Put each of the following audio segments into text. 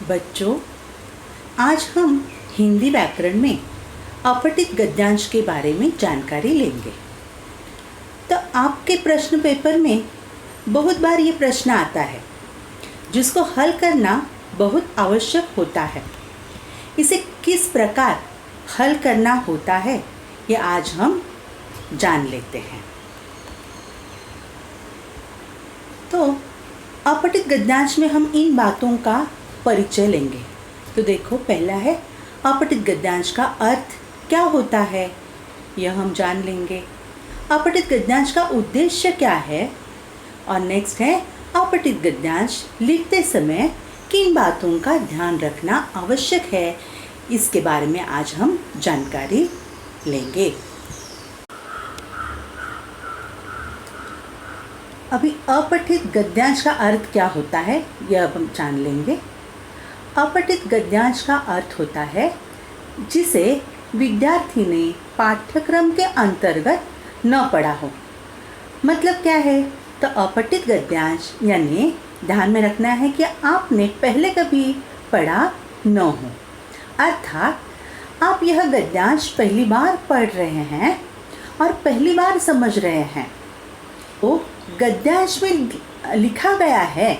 बच्चों, आज हम हिंदी व्याकरण में अपठित गद्यांश के बारे में जानकारी लेंगे। तो आपके प्रश्न पेपर में बहुत बार ये प्रश्न आता है जिसको हल करना बहुत आवश्यक होता है। इसे किस प्रकार हल करना होता है ये आज हम जान लेते हैं। तो अपठित गद्यांश में हम इन बातों का परिचय लेंगे। तो देखो, पहला है अपठित गद्यांश का अर्थ क्या होता है, यह हम जान लेंगे। अपठित गद्यांश का उद्देश्य क्या है, और नेक्स्ट है अपठित गद्यांश लिखते समय किन बातों का ध्यान रखना आवश्यक है, इसके बारे में आज हम जानकारी लेंगे। अभी अपठित गद्यांश का अर्थ क्या होता है यह अब हम जान लेंगे। अपठित गद्यांश का अर्थ होता है जिसे विद्यार्थी ने पाठ्यक्रम के अंतर्गत न पढ़ा हो। मतलब क्या है, तो अपठित गद्यांश यानी ध्यान में रखना है कि आपने पहले कभी पढ़ा न हो, अर्थात आप यह गद्यांश पहली बार पढ़ रहे हैं और पहली बार समझ रहे हैं। तो गद्यांश में लिखा गया है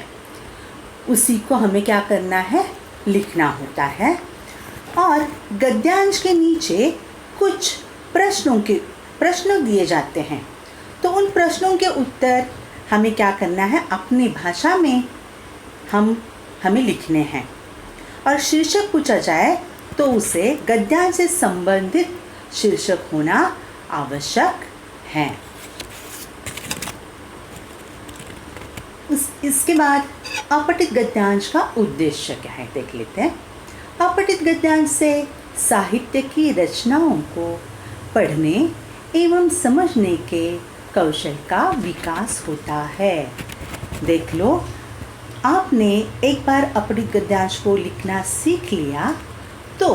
उसी को हमें क्या करना है, लिखना होता है। और गद्यांश के नीचे कुछ प्रश्न दिए जाते हैं, तो उन प्रश्नों के उत्तर हमें क्या करना है, अपनी भाषा में हमें लिखने हैं। और शीर्षक पूछा जाए तो उसे गद्यांश से संबंधित शीर्षक होना आवश्यक है। इसके बाद अपठित गद्यांश का उद्देश्य क्या है देख लेते हैं। अपठित गद्यांश से साहित्य की रचनाओं को पढ़ने एवं समझने के कौशल का विकास होता है। देख लो, आपने एक बार अपठित गद्यांश को लिखना सीख लिया तो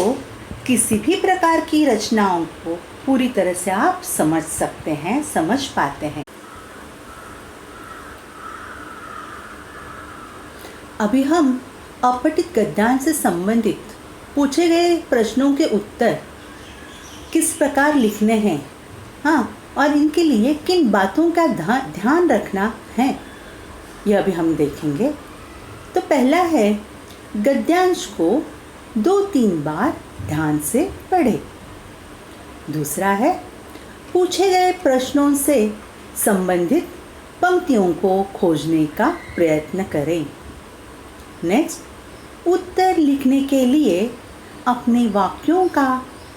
किसी भी प्रकार की रचनाओं को पूरी तरह से आप समझ सकते हैं, समझ पाते हैं। अभी हम अपठित गद्यांश से संबंधित पूछे गए प्रश्नों के उत्तर किस प्रकार लिखने हैं, और इनके लिए किन बातों का ध्यान रखना है, यह भी हम देखेंगे। तो पहला है गद्यांश को 2-3 बार ध्यान से पढ़ें। दूसरा है पूछे गए प्रश्नों से संबंधित पंक्तियों को खोजने का प्रयत्न करें। नेक्स्ट, उत्तर लिखने के लिए अपने वाक्यों का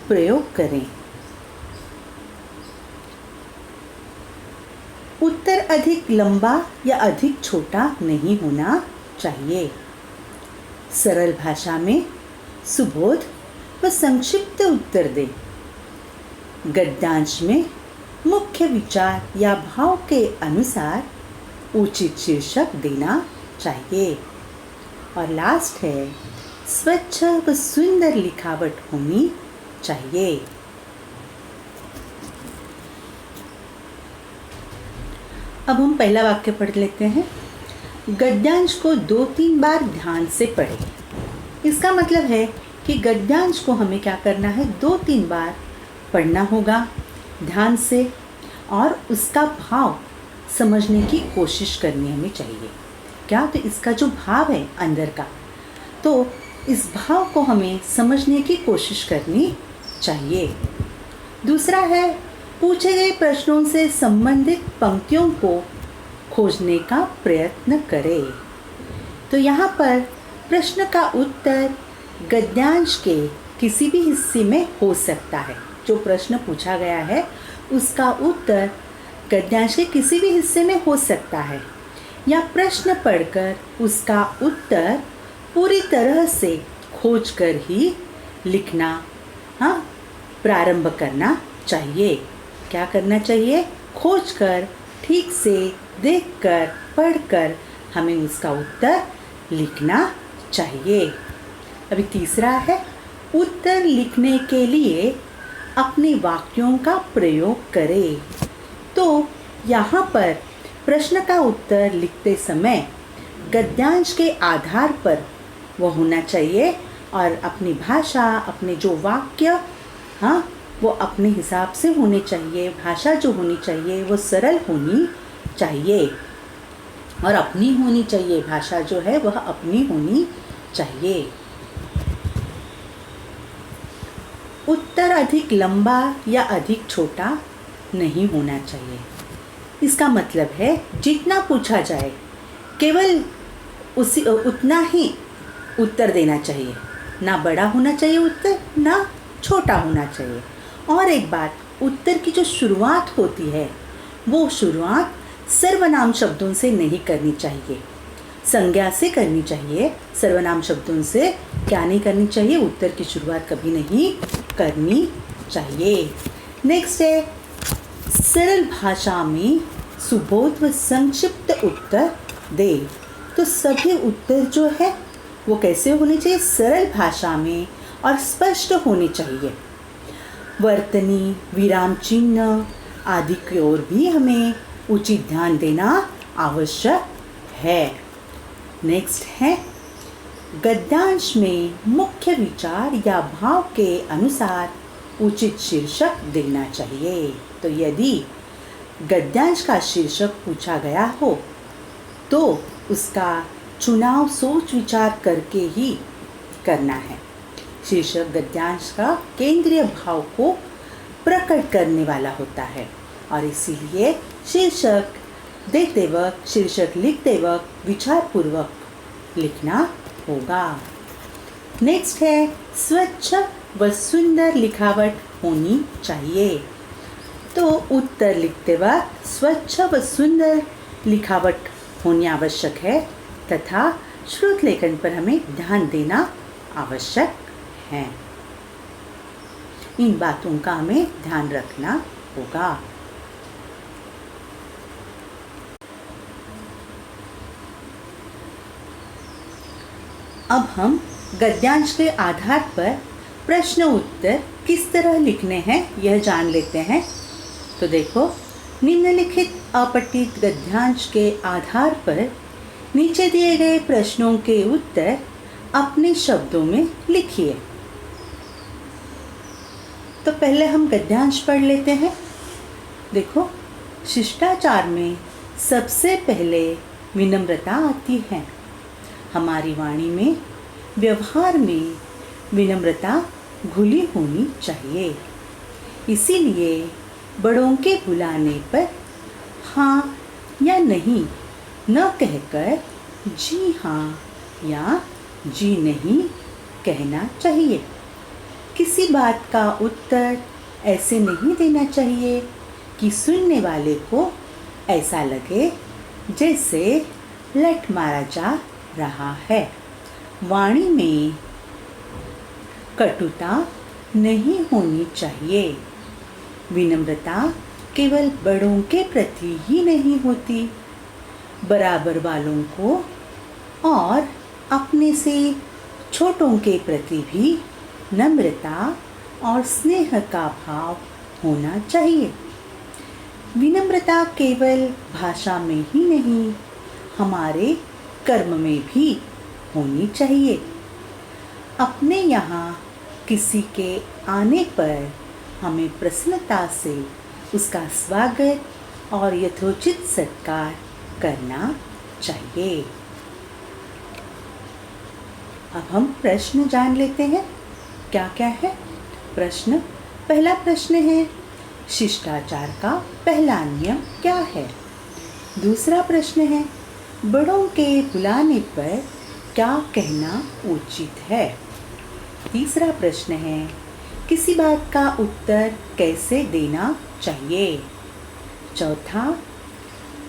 प्रयोग करें। उत्तर अधिक लंबा या अधिक छोटा नहीं होना चाहिए। सरल भाषा में सुबोध व संक्षिप्त उत्तर दें। गद्यांश में मुख्य विचार या भाव के अनुसार उचित शीर्षक देना चाहिए। और लास्ट है स्वच्छ व सुंदर लिखावट होनी चाहिए। अब हम पहला वाक्य पढ़ लेते हैं। गद्यांश को 2-3 बार ध्यान से पढ़ें। इसका मतलब है कि गद्यांश को हमें क्या करना है, 2-3 बार पढ़ना होगा ध्यान से, और उसका भाव समझने की कोशिश करनी हमें चाहिए। क्या, तो इसका जो भाव है अंदर का, तो इस भाव को हमें समझने की कोशिश करनी चाहिए। दूसरा है पूछे गए प्रश्नों से संबंधित पंक्तियों को खोजने का प्रयत्न करें। तो यहाँ पर प्रश्न का उत्तर गद्यांश के किसी भी हिस्से में हो सकता है। जो प्रश्न पूछा गया है उसका उत्तर गद्यांश के किसी भी हिस्से में हो सकता है, या प्रश्न पढ़कर उसका उत्तर पूरी तरह से खोजकर ही लिखना प्रारंभ करना चाहिए। क्या करना चाहिए, खोजकर, ठीक से देखकर, पढ़कर हमें उसका उत्तर लिखना चाहिए। अभी तीसरा है उत्तर लिखने के लिए अपने वाक्यों का प्रयोग करें। तो यहाँ पर प्रश्न का उत्तर लिखते समय गद्यांश के आधार पर वो होना चाहिए, और अपनी भाषा, अपने जो वाक्य, हाँ, वो अपने हिसाब से होने चाहिए। भाषा जो होनी चाहिए वो सरल होनी चाहिए और अपनी होनी चाहिए। भाषा जो है वह अपनी होनी चाहिए। उत्तर अधिक लंबा या अधिक छोटा नहीं होना चाहिए। इसका मतलब है जितना पूछा जाए केवल उतना ही उत्तर देना चाहिए। ना बड़ा होना चाहिए उत्तर, ना छोटा होना चाहिए। और एक बात, उत्तर की जो शुरुआत होती है वो शुरुआत सर्वनाम शब्दों से नहीं करनी चाहिए, संज्ञा से करनी चाहिए। सर्वनाम शब्दों से क्या नहीं करनी चाहिए? उत्तर की शुरुआत कभी नहीं करनी चाहिए। नेक्स्ट है, सरल भाषा में सुबोध व संक्षिप्त उत्तर दे। तो सभी उत्तर जो है वो कैसे होने चाहिए? सरल भाषा में और स्पष्ट होने चाहिए। वर्तनी, विराम चिन्ह आदि की ओर भी हमें उचित ध्यान देना आवश्यक है। नेक्स्ट है, गद्यांश में मुख्य विचार या भाव के अनुसार उचित शीर्षक देना चाहिए। तो यदि गद्यांश का शीर्षक पूछा गया हो तो उसका चुनाव सोच विचार करके ही करना है। शीर्षक गद्यांश का केंद्रीय भाव को प्रकट करने वाला होता है और इसीलिए शीर्षक देते वक्त, शीर्षक लिखते वक्त विचारपूर्वक लिखना होगा। नेक्स्ट है, स्वच्छ व सुंदर लिखावट होनी चाहिए। तो उत्तर लिखते वक्त स्वच्छ व सुंदर लिखावट होनी आवश्यक है तथा श्रुत लेखन पर हमें ध्यान देना आवश्यक है। इन बातों का हमें ध्यान रखना होगा। अब हम गद्यांश के आधार पर प्रश्न उत्तर किस तरह लिखने हैं यह जान लेते हैं। तो देखो, निम्नलिखित अपठित गद्यांश के आधार पर नीचे दिए गए प्रश्नों के उत्तर अपने शब्दों में लिखिए। तो पहले हम गद्यांश पढ़ लेते हैं। देखो, शिष्टाचार में सबसे पहले विनम्रता आती है। हमारी वाणी में, व्यवहार में विनम्रता घुली होनी चाहिए। इसीलिए बड़ों के बुलाने पर हाँ या नहीं न कहकर जी हाँ या जी नहीं कहना चाहिए। किसी बात का उत्तर ऐसे नहीं देना चाहिए कि सुनने वाले को ऐसा लगे जैसे लठ मारा जा रहा है। वाणी में कटुता नहीं होनी चाहिए। विनम्रता केवल बड़ों के प्रति ही नहीं होती, बराबर वालों को और अपने से छोटों के प्रति भी नम्रता और स्नेह का भाव होना चाहिए। विनम्रता केवल भाषा में ही नहीं, हमारे कर्म में भी होनी चाहिए। अपने यहाँ किसी के आने पर हमें प्रसन्नता से उसका स्वागत और यथोचित सत्कार करना चाहिए। अब हम प्रश्न जान लेते हैं क्या क्या है। प्रश्न, पहला प्रश्न है, शिष्टाचार का पहला नियम क्या है? दूसरा प्रश्न है, बड़ों के बुलाने पर क्या कहना उचित है? तीसरा प्रश्न है, किसी बात का उत्तर कैसे देना चाहिए? चौथा,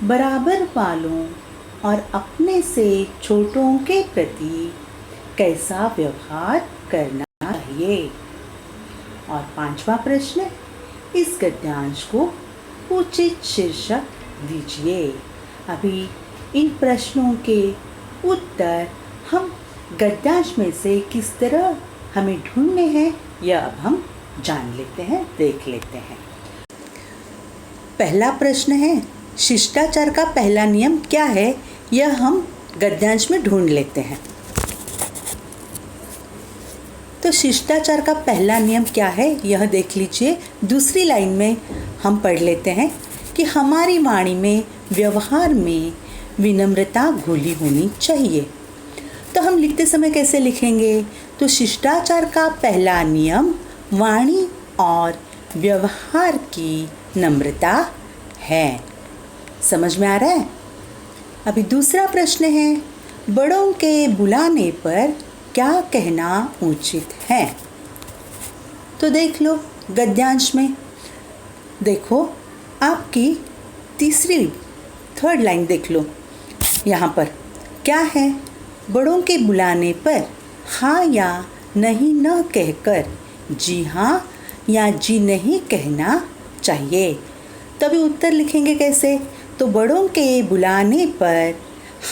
बराबर वालों और अपने से छोटों के प्रति कैसा व्यवहार करना चाहिए? और पांचवा प्रश्न, इस गद्यांश को उचित शीर्षक दीजिए। अभी इन प्रश्नों के उत्तर हम गद्यांश में से किस तरह हमें ढूंढने हैं यह अब हम जान लेते हैं, देख लेते हैं। पहला प्रश्न है, शिष्टाचार का पहला नियम क्या है? यह हम गद्यांश में ढूंढ लेते हैं। तो शिष्टाचार का पहला नियम क्या है यह देख लीजिए। दूसरी लाइन में हम पढ़ लेते हैं कि हमारी वाणी में, व्यवहार में विनम्रता घुली होनी चाहिए। तो हम लिखते समय कैसे लिखेंगे? तो शिष्टाचार का पहला नियम वाणी और व्यवहार की नम्रता है। समझ में आ रहा है? अभी दूसरा प्रश्न है, बड़ों के बुलाने पर क्या कहना उचित है? तो देख लो गद्यांश में, देखो आपकी थर्ड लाइन देख लो। यहाँ पर क्या है? बड़ों के बुलाने पर हाँ या नहीं न कहकर जी हाँ या जी नहीं कहना चाहिए। तभी उत्तर लिखेंगे कैसे? तो बड़ों के बुलाने पर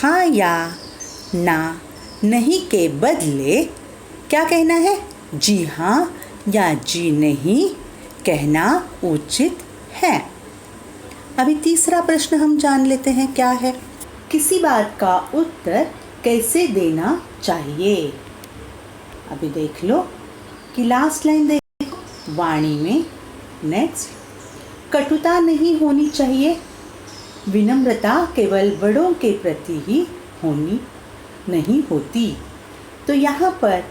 हाँ या ना नहीं के बदले क्या कहना है? जी हाँ या जी नहीं कहना उचित है। अभी तीसरा प्रश्न हम जान लेते हैं क्या है। किसी बात का उत्तर कैसे देना चाहिए? अभी देख लो कि लास्ट लाइन देखो, वाणी में नेक्स्ट कटुता नहीं होनी चाहिए। विनम्रता केवल बड़ों के प्रति ही होनी नहीं होती। तो यहाँ पर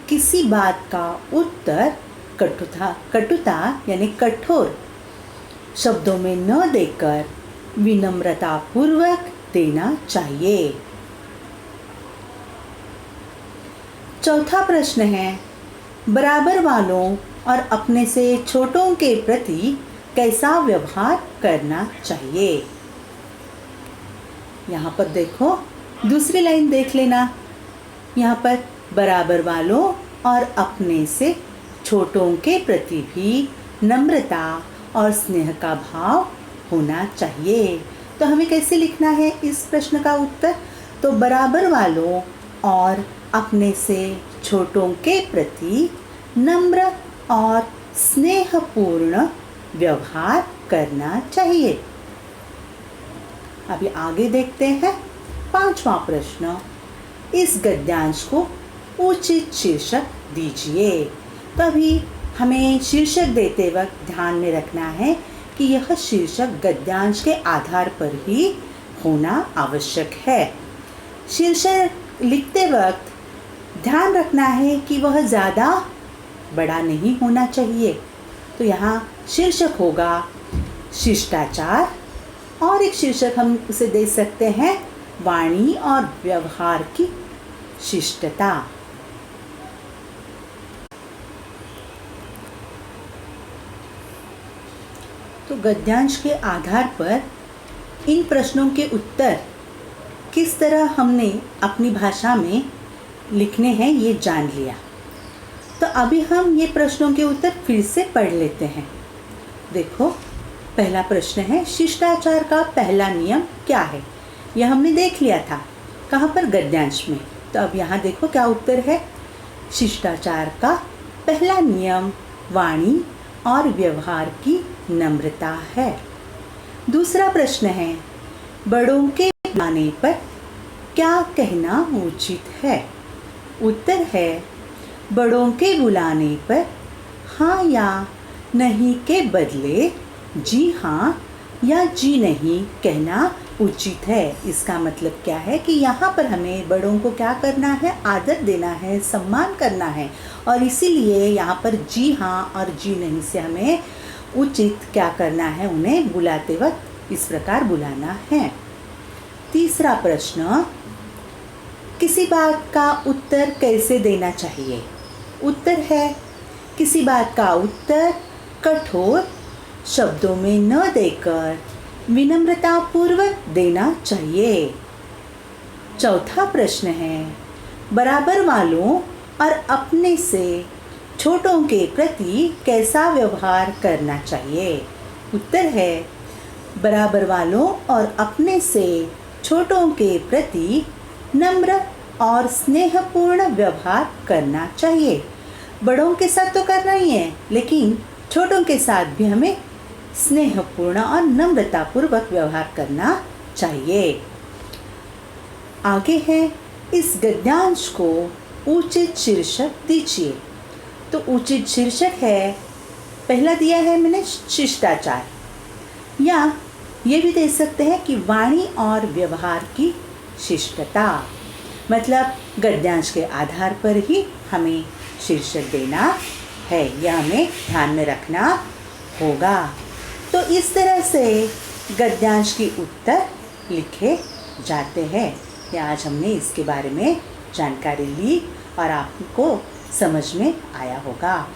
किसी बात का उत्तर कटुता यानी कठोर शब्दों में न देकर विनम्रता पूर्वक देना चाहिए। चौथा प्रश्न है, बराबर वालों और अपने से छोटों के प्रति कैसा व्यवहार करना चाहिए? यहाँ पर देखो, दूसरी लाइन देख लेना। यहाँ पर बराबर वालों और अपने से छोटों के प्रति भी नम्रता और स्नेह का भाव होना चाहिए। तो हमें कैसे लिखना है इस प्रश्न का उत्तर? तो बराबर वालों और अपने से छोटों के प्रति नम्र और स्नेहपूर्ण व्यवहार करना चाहिए। अभी आगे देखते हैं पांचवा प्रश्न, इस गद्यांश को उचित शीर्षक दीजिए। तो अभी हमें शीर्षक देते वक्त ध्यान में रखना है कि यह शीर्षक गद्यांश के आधार पर ही होना आवश्यक है। शीर्षक लिखते वक्त ध्यान रखना है कि वह ज़्यादा बड़ा नहीं होना चाहिए। तो यहाँ शीर्षक होगा शिष्टाचार, और एक शीर्षक हम उसे दे सकते हैं वाणी और व्यवहार की शिष्टता। तो गद्यांश के आधार पर इन प्रश्नों के उत्तर किस तरह हमने अपनी भाषा में लिखने हैं ये जान लिया। तो अभी हम ये प्रश्नों के उत्तर फिर से पढ़ लेते हैं। देखो, पहला प्रश्न है, शिष्टाचार का पहला नियम क्या है? यह हमने देख लिया था। कहाँ पर? गद्यांश में। तो अब यहाँ देखो क्या उत्तर है। शिष्टाचार का पहला नियम वाणी और व्यवहार की नम्रता है। दूसरा प्रश्न है, बड़ों के बुलाने पर क्या कहना उचित है? उत्तर है, बड़ों के बुलाने पर हाँ या नहीं के बदले जी हाँ या जी नहीं कहना उचित है। इसका मतलब क्या है कि यहाँ पर हमें बड़ों को क्या करना है? आदर देना है, सम्मान करना है, और इसीलिए यहाँ पर जी हाँ और जी नहीं से हमें उचित क्या करना है? उन्हें बुलाते वक्त इस प्रकार बुलाना है। तीसरा प्रश्न, किसी बात का उत्तर कैसे देना चाहिए? उत्तर है, किसी बात का उत्तर कठोर शब्दों में न देकर विनम्रता पूर्वक देना चाहिए। चौथा प्रश्न है, बराबर वालों और अपने से छोटों के प्रति कैसा व्यवहार करना चाहिए? उत्तर है, बराबर वालों और अपने से छोटों के प्रति नम्र और स्नेहपूर्ण व्यवहार करना चाहिए। बड़ों के साथ तो करना ही है, लेकिन छोटों के साथ भी हमें स्नेहपूर्ण और नम्रतापूर्वक व्यवहार करना चाहिए। आगे है, इस गद्यांश को उचित शीर्षक दीजिए। तो उचित शीर्षक है, पहला दिया है मैंने शिष्टाचार, या ये भी दे सकते हैं कि वाणी और व्यवहार की शिष्टता। मतलब गद्यांश के आधार पर ही हमें शीर्षक देना है, यह हमें ध्यान में रखना होगा। तो इस तरह से गद्यांश के उत्तर लिखे जाते हैं। या आज हमने इसके बारे में जानकारी ली और आपको समझ में आया होगा।